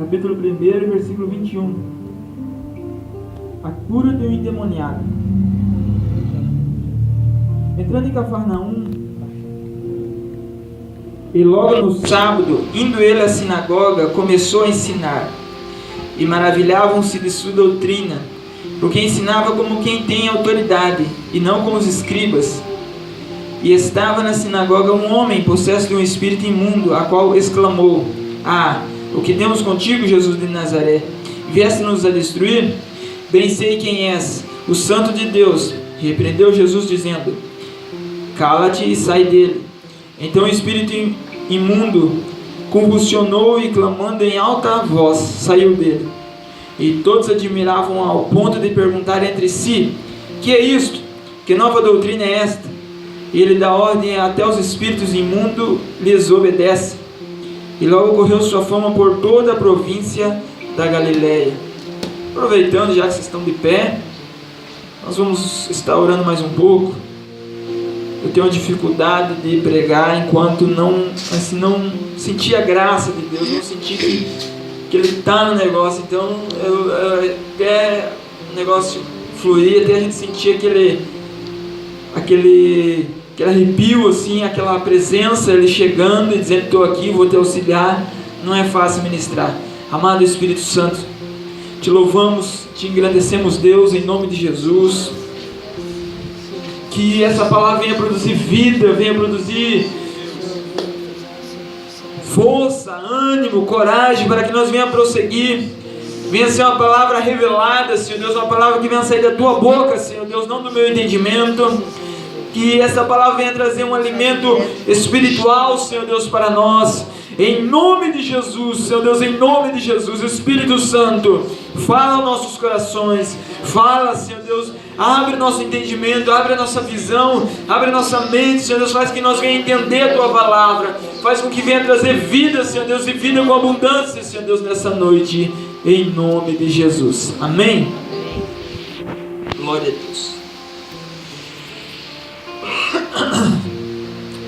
capítulo 1, versículo 21. A cura do endemoniado. Entrando em Cafarnaum, e logo no sábado, indo ele à sinagoga, começou a ensinar. E maravilhavam-se de sua doutrina, porque ensinava como quem tem autoridade, e não como os escribas. E estava na sinagoga um homem possesso de um espírito imundo, a qual exclamou: Ah, o que temos contigo, Jesus de Nazaré? Vieste-nos a destruir? Bem sei quem és, o Santo de Deus. Repreendeu Jesus, dizendo: Cala-te e sai dele. Então o espírito imundo convulsionou e, clamando em alta voz, saiu dele. E todos admiravam ao ponto de perguntar entre si: Que é isto? Que nova doutrina é esta? E ele dá ordem até os espíritos imundos lhes obedecem. E logo correu sua fama por toda a província da Galileia. Aproveitando, já que vocês estão de pé, nós vamos estar orando mais um pouco. Eu tenho uma dificuldade de pregar enquanto não sentir a graça de Deus, não sentir que Ele está no negócio. Então, até o negócio fluir, até a gente sentir aquele arrepio, assim, aquela presença, Ele chegando e dizendo: estou aqui, vou te auxiliar. Não é fácil ministrar. Amado Espírito Santo, te louvamos, te engrandecemos, Deus, em nome de Jesus. Que essa palavra venha produzir vida, venha produzir força, ânimo, coragem, para que nós venhamos prosseguir. Venha ser uma palavra revelada, Senhor Deus, uma palavra que venha sair da tua boca, Senhor Deus, não do meu entendimento. Que essa palavra venha trazer um alimento espiritual, Senhor Deus, para nós. Em nome de Jesus, Senhor Deus, em nome de Jesus, Espírito Santo, fala aos nossos corações, fala, Senhor Deus, abre nosso entendimento, abre a nossa visão, abre a nossa mente, Senhor Deus, faz que nós venhamos entender a Tua palavra, faz com que venha trazer vida, Senhor Deus, e vida com abundância, Senhor Deus, nessa noite, em nome de Jesus, amém? Glória a Deus.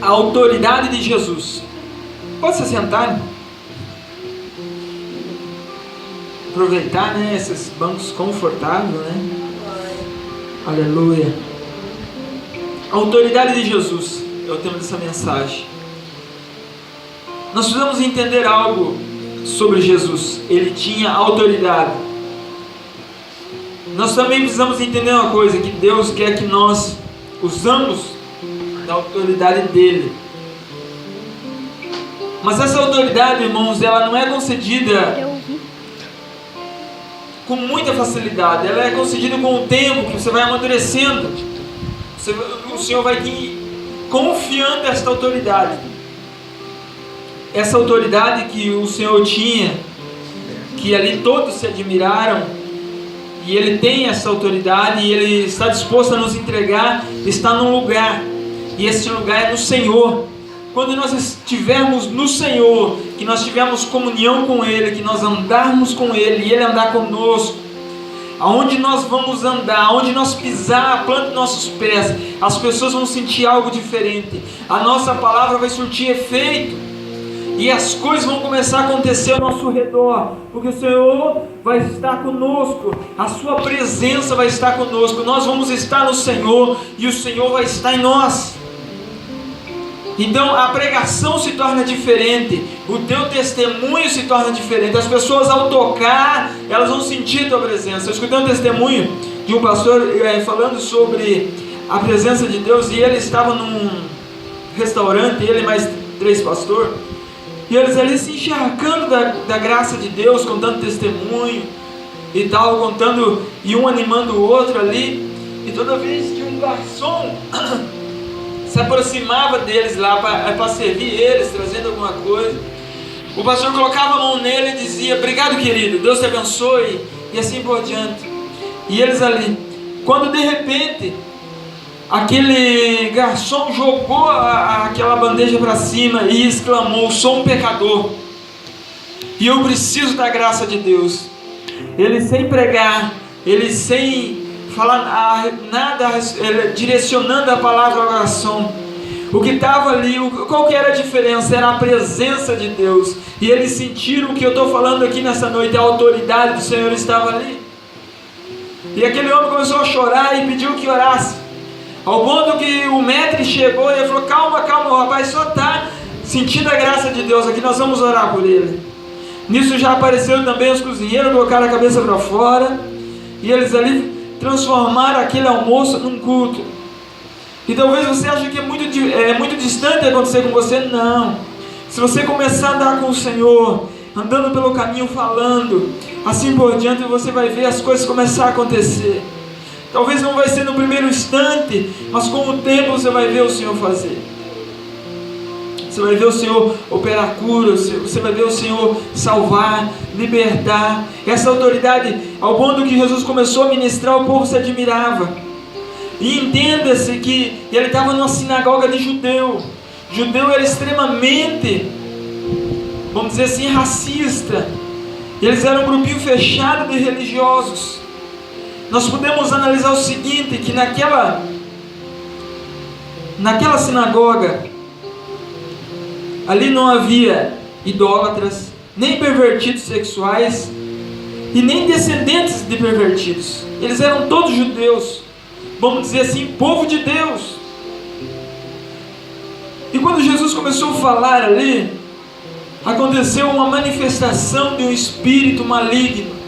A autoridade de Jesus. Pode se sentar, aproveitar, né, esses bancos confortáveis, né? Aleluia. A autoridade de Jesus é o tema dessa mensagem. Nós precisamos entender algo sobre Jesus. Ele tinha autoridade. Nós também precisamos entender uma coisa, que Deus quer que nós usamos da autoridade dele. Mas essa autoridade, irmãos, ela não é concedida com muita facilidade. Ela é concedida com o tempo, que você vai amadurecendo. O Senhor vai te confiando esta autoridade. Essa autoridade que o Senhor tinha, que ali todos se admiraram, e Ele tem essa autoridade, e Ele está disposto a nos entregar, está num lugar, e esse lugar é no Senhor. Quando nós estivermos no Senhor, que nós tivermos comunhão com Ele, que nós andarmos com Ele, e Ele andar conosco, aonde nós vamos andar, aonde nós pisar a planta dos nossos pés, as pessoas vão sentir algo diferente, a nossa palavra vai surtir efeito, e as coisas vão começar a acontecer ao nosso redor, porque o Senhor vai estar conosco, a sua presença vai estar conosco, nós vamos estar no Senhor, e o Senhor vai estar em nós. Então a pregação se torna diferente, o teu testemunho se torna diferente, as pessoas ao tocar, elas vão sentir a tua presença. Eu escutei um testemunho de um pastor falando sobre a presença de Deus, e ele estava num restaurante, ele e mais 3 pastores, e eles ali se encharcando da graça de Deus, contando testemunho e tal, contando, e um animando o outro ali, e toda vez que um garçom se aproximava deles lá para servir eles, trazendo alguma coisa, o pastor colocava a mão nele e dizia: obrigado, querido, Deus te abençoe, e assim por diante. E eles ali, quando de repente aquele garçom jogou aquela bandeja para cima e exclamou: sou um pecador e eu preciso da graça de Deus. Ele sem pregar, ele sem falar nada, direcionando a palavra ao garçom, O que estava ali, qual que era a diferença? Era a presença de Deus. E eles sentiram o que eu estou falando aqui nessa noite, a autoridade do Senhor estava ali. E aquele homem começou a chorar e pediu que orasse. Ao ponto que o mestre chegou e ele falou: calma, calma, o rapaz só está sentindo a graça de Deus aqui, nós vamos orar por ele. Nisso já apareceram também os cozinheiros, colocaram a cabeça para fora, e eles ali transformaram aquele almoço num culto. E talvez você ache que é muito distante acontecer com você. Não. Se você começar a andar com o Senhor, andando pelo caminho, falando, assim por diante, você vai ver as coisas começar a acontecer. Talvez não vai ser no primeiro instante, mas com o tempo você vai ver o Senhor fazer. Você vai ver o Senhor operar cura, você vai ver o Senhor salvar, libertar. Essa autoridade, ao ponto que Jesus começou a ministrar, o povo se admirava. E entenda-se que ele estava numa sinagoga de judeu. Judeu era extremamente, vamos dizer assim, racista. Eles eram um grupinho fechado de religiosos. Nós podemos analisar o seguinte, que naquela sinagoga, ali não havia idólatras, nem pervertidos sexuais, e nem descendentes de pervertidos. Eles eram todos judeus, vamos dizer assim, povo de Deus. E quando Jesus começou a falar ali, aconteceu uma manifestação de um espírito maligno,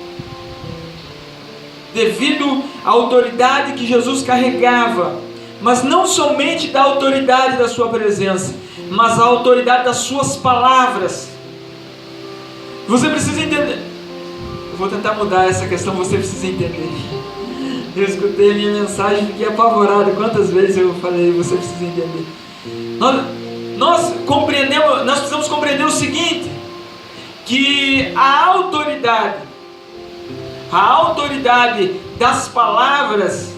devido à autoridade que Jesus carregava, mas não somente da autoridade da sua presença, mas a autoridade das suas palavras. Você precisa entender. Eu vou tentar mudar essa questão, você precisa entender. Eu escutei a minha mensagem e fiquei apavorado. Quantas vezes eu falei, você precisa entender. Nós precisamos compreender o seguinte, que a autoridade das palavras,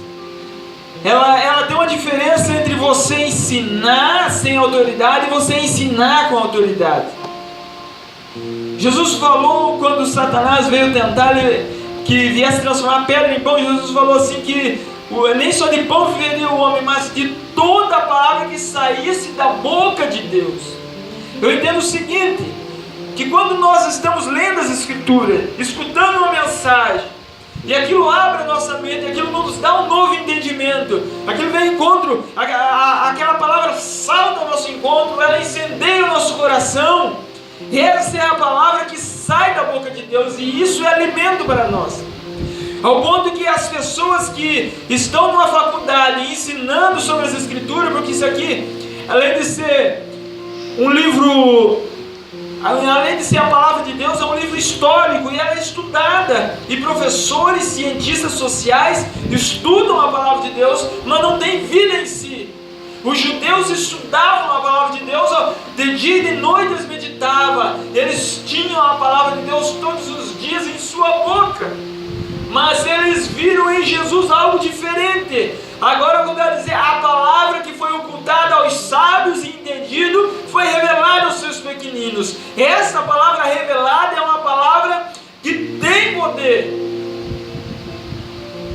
ela tem uma diferença entre você ensinar sem autoridade e você ensinar com autoridade. Jesus falou, quando Satanás veio tentar que viesse transformar pedra em pão, Jesus falou assim que nem só de pão viveria o homem, mas de toda a palavra que saísse da boca de Deus. Eu entendo o seguinte, que quando nós estamos lendo as Escrituras, escutando uma mensagem, e aquilo abre a nossa mente, aquilo nos dá um novo entendimento, aquilo vem ao encontro, aquela palavra salta ao nosso encontro, ela incendeia o nosso coração. Essa é a palavra que sai da boca de Deus, e isso é alimento para nós. Ao ponto que as pessoas que estão numa faculdade ensinando sobre as Escrituras, porque isso aqui, além de ser um livro, além de ser a palavra de Deus, é um livro histórico, e ela é estudada, e professores, cientistas sociais estudam a palavra de Deus, mas não tem vida em si. Os judeus estudavam a palavra de Deus, de dia e de noite eles meditavam, eles tinham a palavra de Deus todos os dias em sua boca, mas eles viram em Jesus algo diferente. Agora eu quero dizer, a palavra que foi ocultada aos sábios e entendidos foi revelada aos seus pequeninos. Essa palavra revelada é uma palavra que tem poder.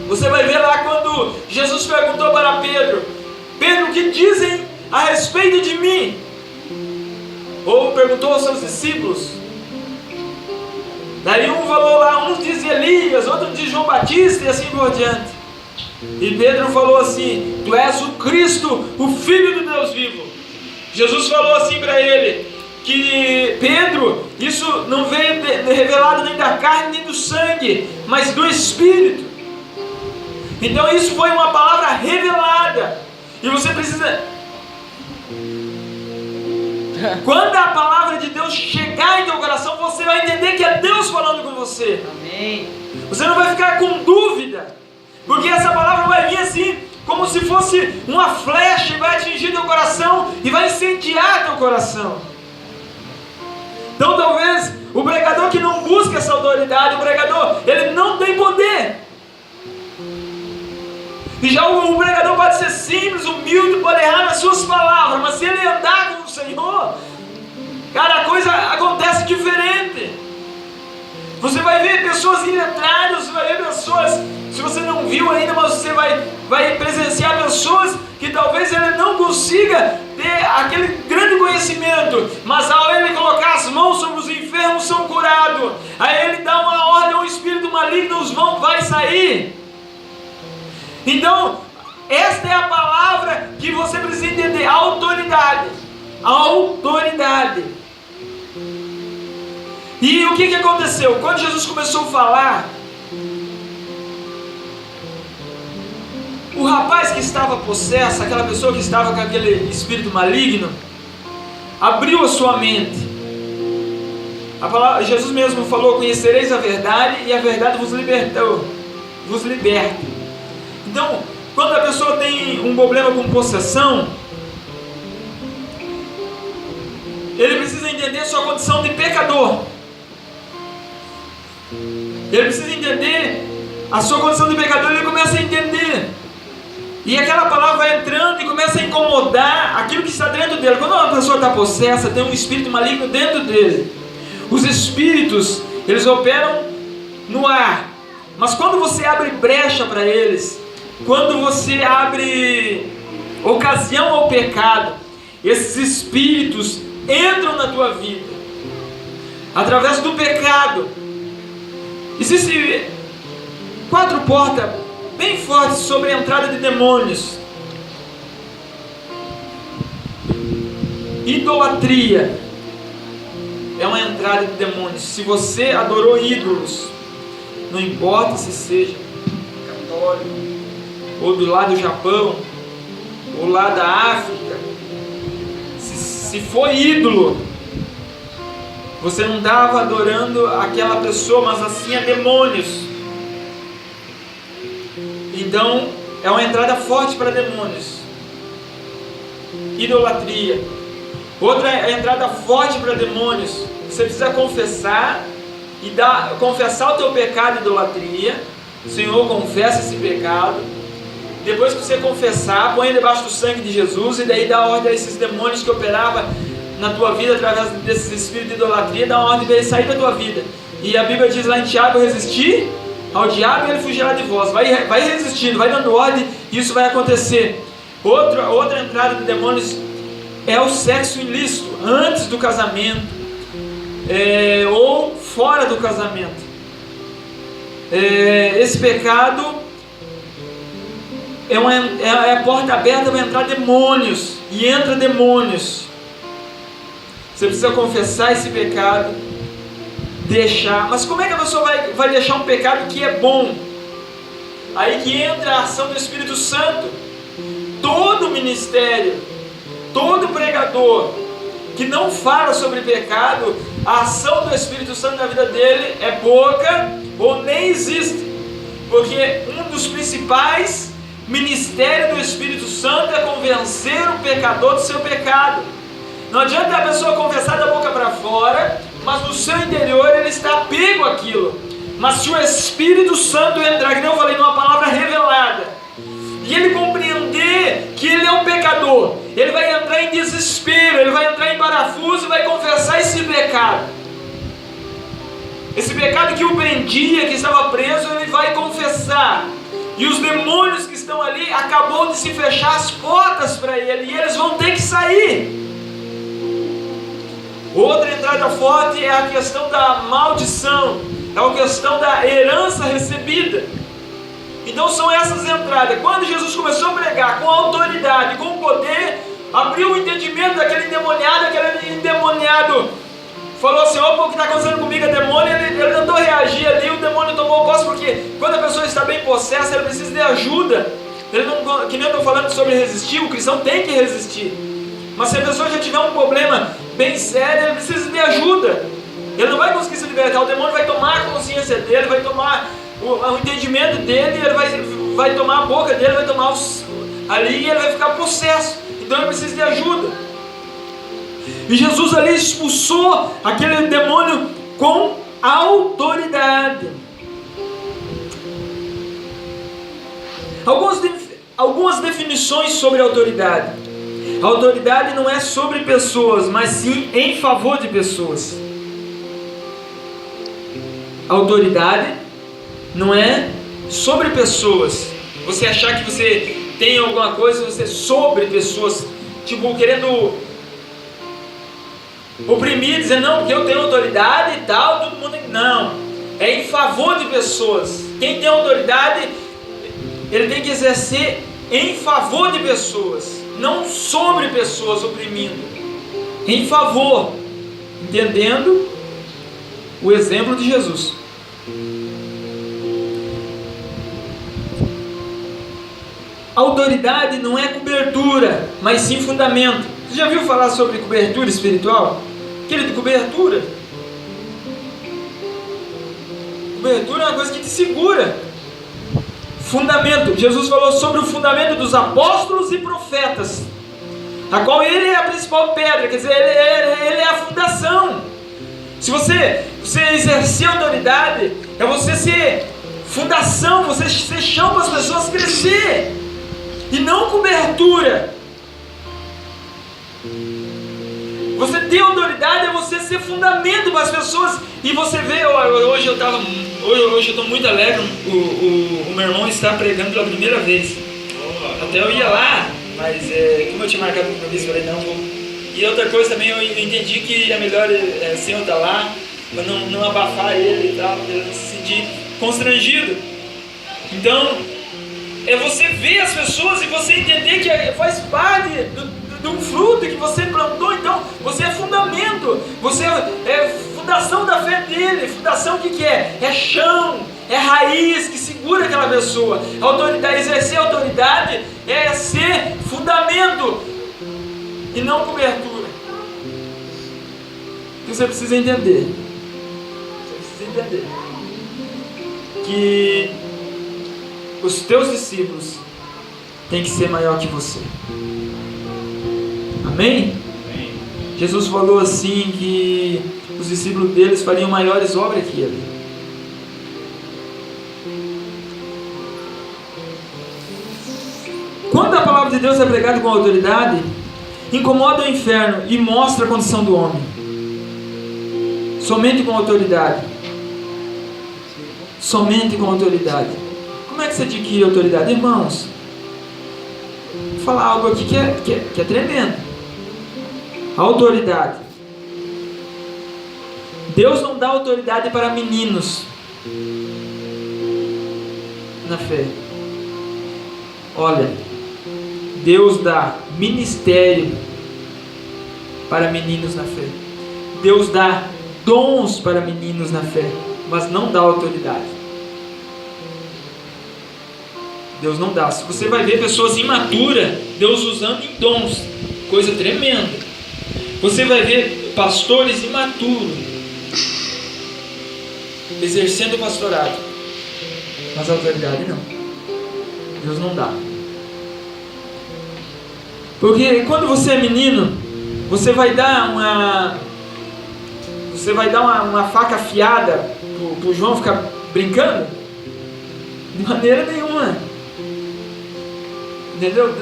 Você vai ver lá quando Jesus perguntou para Pedro: Pedro, o que dizem a respeito de mim? Ou perguntou aos seus discípulos. Daí um falou lá, uns dizem Elias, outro diz João Batista, e assim por diante. E Pedro falou assim: tu és o Cristo, o Filho do Deus vivo. Jesus falou assim para ele, que Pedro, isso não veio revelado nem da carne nem do sangue, mas do Espírito. Então isso foi uma palavra revelada. E você precisa... Quando a palavra de Deus chegar em teu coração, você vai entender que é Deus falando com você. Amém. Você não vai ficar com dúvida, porque essa palavra vai vir assim, como se fosse uma flecha, e vai atingir teu coração e vai incendiar teu coração. Então talvez o pregador que não busca essa autoridade, o pregador, ele não tem poder. E já o pregador pode ser simples, humilde, pode errar nas suas palavras, mas se ele andar com o Senhor, cara, a coisa acontece diferente. Você vai ver pessoas iletradas, você vai ver pessoas, se você não viu ainda, mas você vai presenciar pessoas que talvez ele não consiga ter aquele grande conhecimento, mas ao ele colocar as mãos sobre os enfermos, são curados. Aí ele dá uma ordem, um espírito maligno vai sair. Então, esta é a palavra que você precisa entender: autoridade. Autoridade. E o que aconteceu? Quando Jesus começou a falar, o rapaz que estava possesso, aquela pessoa que estava com aquele espírito maligno, abriu a sua mente. Jesus mesmo falou: conhecereis a verdade e a verdade vos liberta. Então, quando a pessoa tem um problema com possessão, ele precisa entender sua condição de pecador. Ele precisa entender a sua condição de pecador. Ele começa a entender, e aquela palavra vai entrando e começa a incomodar aquilo que está dentro dele. Quando uma pessoa está possessa, tem um espírito maligno dentro dele. Os espíritos, eles operam no ar, mas quando você abre brecha para eles, quando você abre ocasião ao pecado, esses espíritos entram na tua vida através do pecado. Existem 4 portas bem fortes sobre a entrada de demônios. Idolatria é uma entrada de demônios. Se você adorou ídolos, não importa se seja católico, ou do lado do Japão, ou lá da África, se for ídolo, você não estava adorando aquela pessoa, mas assim a demônios. Então, é uma entrada forte para demônios. Idolatria. Outra entrada forte para demônios. Você precisa confessar e confessar o teu pecado de idolatria. O Senhor confessa esse pecado. Depois que você confessar, põe debaixo do sangue de Jesus, e daí dá ordem a esses demônios que operavam na tua vida através desses espíritos de idolatria, dá ordem para ele sair da tua vida. E a Bíblia diz lá em Tiago: resistir ao diabo e ele fugirá de vós. Vai resistindo, vai dando ordem, e isso vai acontecer. Outra entrada de demônios é o sexo ilícito, antes do casamento, ou fora do casamento. Esse pecado é a porta aberta para entrar demônios, e entra demônios. Você precisa confessar esse pecado, deixar. Mas como é que a pessoa vai deixar um pecado que é bom? Aí que entra a ação do Espírito Santo. Todo ministério, todo pregador que não fala sobre pecado, a ação do Espírito Santo na vida dele é pouca ou nem existe. Porque um dos principais ministérios do Espírito Santo é convencer o pecador do seu pecado. Não adianta a pessoa confessar da boca para fora, mas no seu interior ele está apego àquilo. Mas se o Espírito Santo entrar, que eu falei, numa palavra revelada, e ele compreender que ele é um pecador, ele vai entrar em desespero, ele vai entrar em parafuso e vai confessar esse pecado. Esse pecado que o prendia, que estava preso, ele vai confessar. E os demônios que estão ali, acabou de se fechar as portas para ele, e eles vão ter que sair. Outra entrada forte é a questão da maldição, é a questão da herança recebida. Então são essas entradas. Quando Jesus começou a pregar com autoridade, com poder, abriu o entendimento daquele endemoniado falou assim: opa, o que está acontecendo comigo é demônio. Ele tentou reagir ali, o demônio tomou posse, porque quando a pessoa está bem possessa, ela precisa de ajuda. Ele não, que nem eu estou falando sobre resistir, o cristão tem que resistir. Mas se a pessoa já tiver um problema bem sério, ele precisa de ajuda. Ele não vai conseguir se libertar, o demônio vai tomar a consciência dele, vai tomar o entendimento dele, ele vai tomar a boca dele, vai tomar ali, e ele vai ficar possesso. Então ele precisa de ajuda. E Jesus ali expulsou aquele demônio com autoridade. Algumas definições sobre autoridade. A autoridade não é sobre pessoas, mas sim em favor de pessoas. A autoridade não é sobre pessoas. Você achar que você tem alguma coisa, você é sobre pessoas. tipo, querendo oprimir, dizer, não, porque eu tenho autoridade e tal, todo mundo tem... Não, é em favor de pessoas. Quem tem autoridade, ele tem que exercer em favor de pessoas, não sobre pessoas, oprimindo. Em favor, entendendo o exemplo de Jesus. Autoridade não é cobertura, mas sim fundamento. Você já viu falar sobre cobertura espiritual? Querido, cobertura é uma coisa que te segura. Fundamento. Jesus falou sobre o fundamento dos apóstolos e profetas, a qual ele é a principal pedra, quer dizer, ele é a fundação. Se você exercer autoridade, é você ser fundação, você ser chão para as pessoas crescer, e não cobertura. Você ter autoridade é você ser fundamento para as pessoas. E você vê, hoje eu estou muito alegre, o meu irmão está pregando pela primeira vez. Até eu ia lá, mas como eu tinha marcado o compromisso, eu falei, não vou. E outra coisa também, eu entendi que é melhor sem eu estar lá, para não abafar ele e tal, para ele não se sentir constrangido. Então, é você ver as pessoas e você entender que faz parte de um fruto que você plantou. Então, você é fundamento, você é fundação da fé dele. Fundação o que é? É chão, é raiz que segura aquela pessoa. Autoridade, exercer autoridade é ser fundamento e não cobertura. Você precisa entender. Que os teus discípulos têm que ser maior que você. Amém? Amém? Jesus falou assim que os discípulos deles fariam maiores obras que ele. Quando a palavra de Deus é pregada com autoridade, incomoda o inferno e mostra a condição do homem. Somente com autoridade. Somente com autoridade. Como é que você adquire autoridade? Irmãos, vou falar algo aqui que é tremendo. Autoridade. Deus não dá autoridade para meninos na fé. Olha, Deus dá ministério para meninos na fé. Deus dá dons para meninos na fé, mas não dá autoridade. Deus não dá. Se você vai ver pessoas imaturas, Deus usando em dons, coisa tremenda. Você vai ver pastores imaturos exercendo o pastorado, mas a autoridade não. Deus não dá. Porque quando você é menino, você vai dar uma faca afiada pro João ficar brincando? De maneira nenhuma. Entendeu?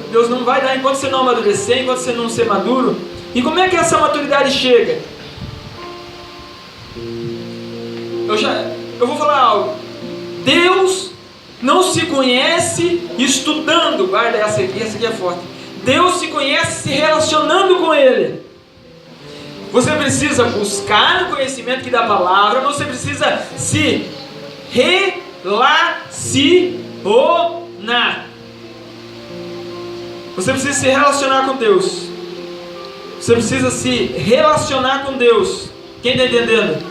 Deus não vai dar enquanto você não amadurecer, enquanto você não ser maduro. E como é que essa maturidade chega? Eu vou falar algo. Deus não se conhece estudando. Guarda essa aqui é forte. Deus se conhece se relacionando com Ele. Você precisa buscar o conhecimento que dá a palavra, você precisa se relacionar. Você precisa se relacionar com Deus. Você precisa se relacionar com Deus. Quem está entendendo?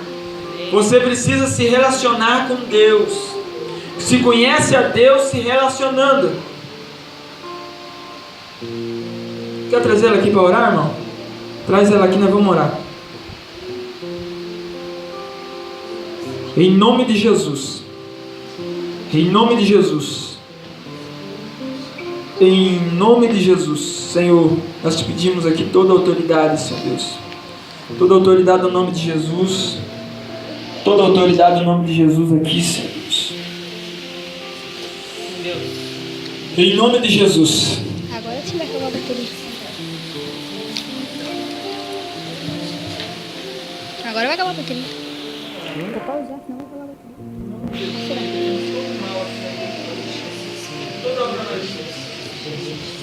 Você precisa se relacionar com Deus. Se conhece a Deus se relacionando. Quer trazer ela aqui para orar, irmão? Traz ela aqui, nós vamos orar. Em nome de Jesus. Em nome de Jesus. Em nome de Jesus, Senhor, nós te pedimos aqui toda a autoridade, Senhor Deus. Toda a autoridade no nome de Jesus. Toda a autoridade no nome de Jesus aqui, Senhor Deus. Em nome de Jesus. Agora sim vai acabar a bateria. Agora vai acabar a bateria. Vou pausar, senão vai acabar a bateria.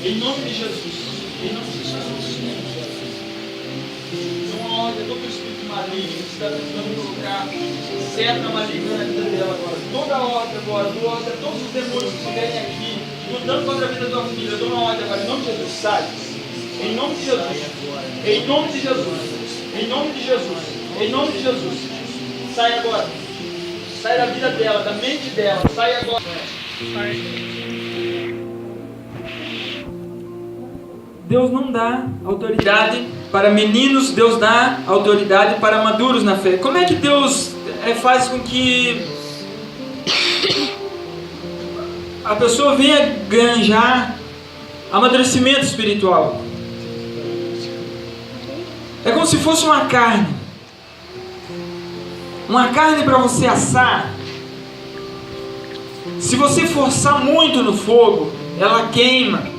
Em nome de Jesus. Em nome de Jesus. Então, uma ordem, todo espírito maligno que está tentando colocar seta maligna na vida dela agora. Toda a ordem agora, todos os demônios que estiverem aqui, lutando contra a vida da tua filha, eu dou uma ordem agora, em nome de Jesus, sai. Em nome de Jesus. Em nome de Jesus. Em nome de Jesus. Em nome de Jesus. Sai agora. Sai da vida dela, da mente dela. Sai agora. Deus não dá autoridade para meninos, Deus dá autoridade para maduros na fé. Como é que Deus faz com que a pessoa venha ganhar amadurecimento espiritual? É como se fosse uma carne. Uma carne para você assar. Se você forçar muito no fogo, ela queima.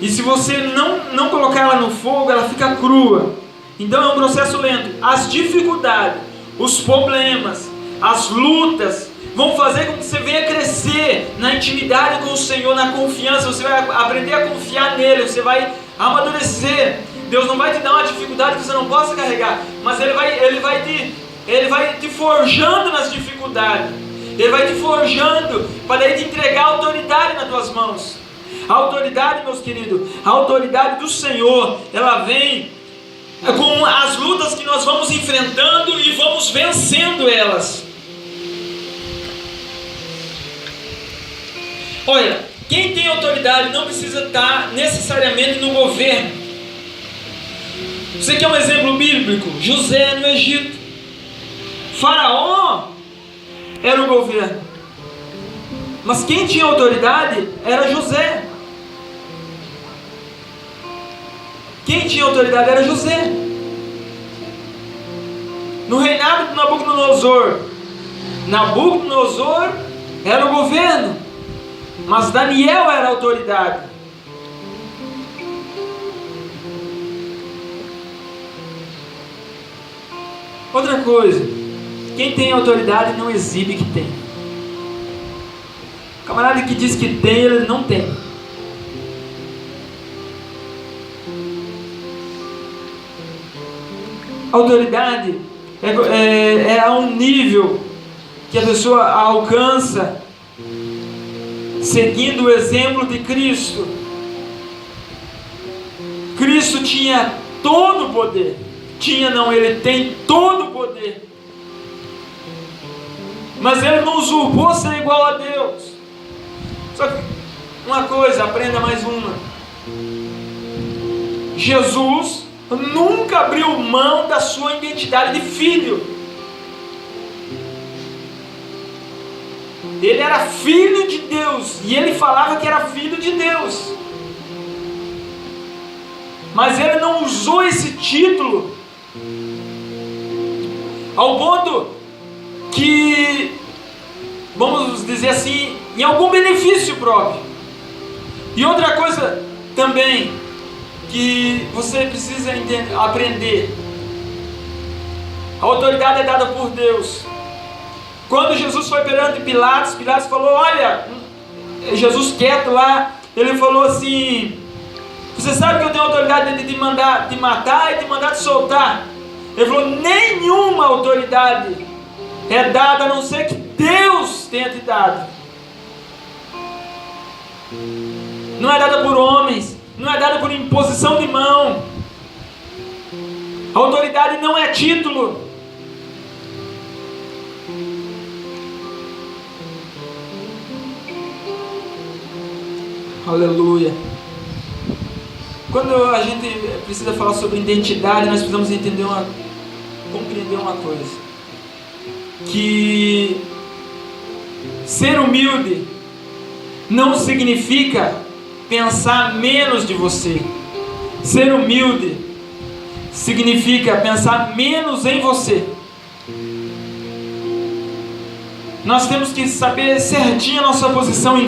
E se você não colocar ela no fogo, ela fica crua. Então é um processo lento. As dificuldades, os problemas, as lutas vão fazer com que você venha crescer na intimidade com o Senhor, na confiança. Você vai aprender a confiar nele, você vai amadurecer. Deus não vai te dar uma dificuldade que você não possa carregar, mas Ele vai te forjando nas dificuldades. Ele vai te forjando para Ele te entregar a autoridade nas tuas mãos. A autoridade, meus queridos, a autoridade do Senhor, ela vem com as lutas que nós vamos enfrentando e vamos vencendo elas. Olha, quem tem autoridade não precisa estar necessariamente no governo. Você quer um exemplo bíblico? José no Egito. Faraó era o governo. Mas quem tinha autoridade era José. Quem tinha autoridade era José. No reinado de Nabucodonosor, Nabucodonosor era o governo, mas Daniel era a autoridade. Outra coisa, quem tem autoridade não exibe que tem. O camarada que diz que tem, ele não tem. Autoridade é a um nível que a pessoa alcança seguindo o exemplo de Cristo. Cristo tinha todo o poder. Ele tem todo o poder. Mas ele não usurpou ser igual a Deus. Só que uma coisa, aprenda mais uma. Jesus nunca abriu mão da sua identidade de filho. Ele era filho de Deus e ele falava que era filho de Deus. Mas ele não usou esse título ao ponto que, vamos dizer assim, em algum benefício próprio. E outra coisa também que você precisa aprender: a autoridade é dada por Deus. Quando Jesus foi perante Pilatos, Pilatos falou: olha, Jesus quieto lá, ele falou assim: você sabe que eu tenho autoridade de mandar te matar e de mandar te soltar. Ele falou: nenhuma autoridade é dada a não ser que Deus tenha te dado. Não é dada por homens, não é dada por imposição de mão. A autoridade não é título. Aleluia. Quando a gente precisa falar sobre identidade, nós precisamos compreender uma coisa: que ser humilde não significa pensar menos de você. Ser humilde significa pensar menos em você. Nós temos que saber certinho a nossa posição em